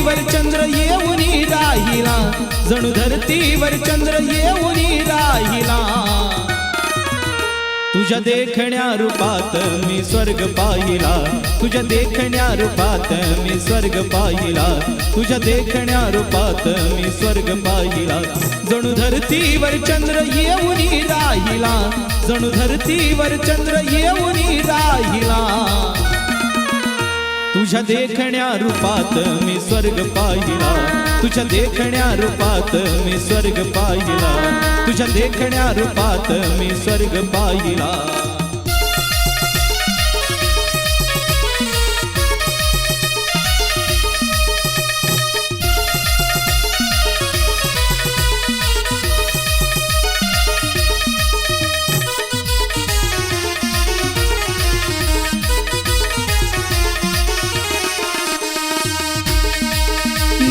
धरतीवर चंद्र येऊनी राहिला, जणू धरतीवर चंद्र येऊनी राहिला. तुझ्या देखण्या रूपात मी स्वर्ग पाहिला, तुझ्या देखण्या रूपात मी स्वर्ग पाहिला, तुझ्या देखण्या रूपात मी स्वर्ग पाहिला. जणू धरतीवर चंद्र येऊनी राहिला, जणू धरतीवर चंद्र येऊनी राहिला. तुझ्या देखण्या रूपात मी स्वर्ग पाहिला, तुझ्या देखण्या रूपात मी स्वर्ग पाहिला, तुझ्या देखण्या रूपात मी स्वर्ग पाहिला.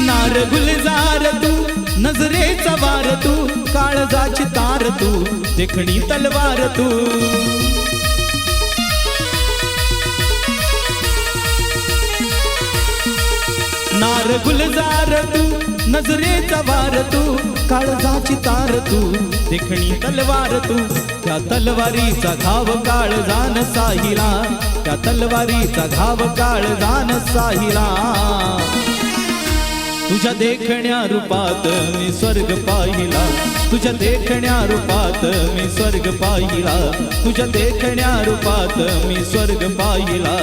नार गुलजार तू, नजरेचा वार तू, काळजाची तार तू, देखणी तलवार तू. नार गुलजार तू, नजरेचा वार तू, काळजाची तार तू, देखणी तलवार तू. त्या तलवारीचा घाव काळजान साहिला, त्या तलवारीचा घाव काळजान साहिला. तुझ्या देखण्या रूपात मी स्वर्ग पाहिला, तुझ्या देखण्या रूपात मी स्वर्ग पाहिला, तुझ्या देखण्या रूपात मी स्वर्ग पाहिला.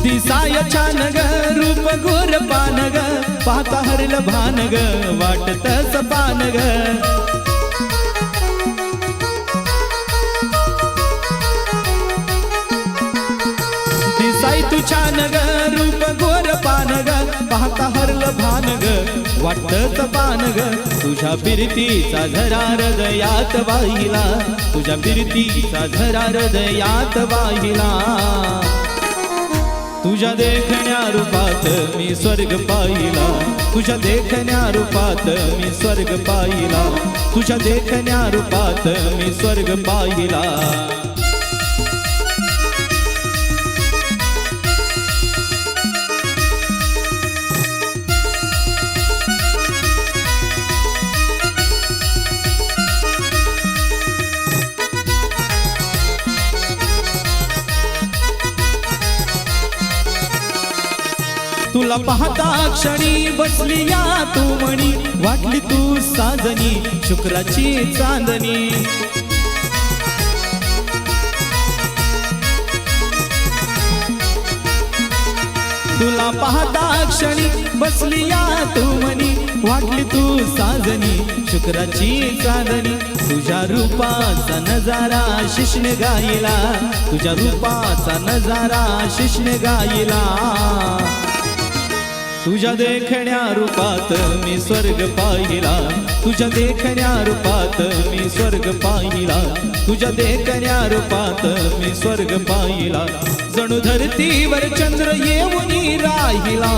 दिसाय छान ग रूप गोर पान ग, पाहता हरल भान ग, वाटतच पान ग. दिसाय तू छान ग रूप गोर पान ग, पाहता हरल भान ग, वाटतच पान ग. तुझ्या बिरतीचा झरा हृदयात वाहिला, तुझ्या बिरतीचा झरा हृदयात वाहिला. तुझ्या देखण्या रूपात मी स्वर्ग पाहिला, तुझ्या देखण्या रूपात मी स्वर्ग पाहिला, तुझ्या देखण्या रूपात मी स्वर्ग पाहिला. तुला पाहता क्षणी बसली या तू मणी, वाटली तू साजनी शुक्राची चांदणी. तुला पाहता क्षणी बसली या तू मणी, वाटली तू साजनी शुक्राची चांदणी. तुझ्या रूपाचा नजारा शिष्ण गायला, तुझ्या रूपाचा नजारा शिष्ण गायला. तुझ्या देखण्या रूपात मी स्वर्ग पाहिला, तुझ्या देखण्या रूपात मी स्वर्ग पाहिला, तुझ्या देखण्या रूपात मी स्वर्ग पाहिला. जणू धरतीवर चंद्र येऊनी राहिला,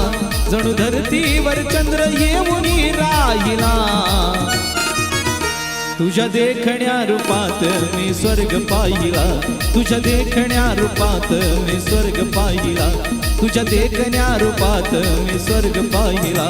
जणू धरतीवर चंद्र येऊनी राहिला. तुझ्या देखण्या रूपात मी स्वर्ग पाहिला, तुझ्या देखण्या रूपात मी स्वर्ग पाहिला, तुझ्या देखण्या रूपात मी स्वर्ग पाहिला.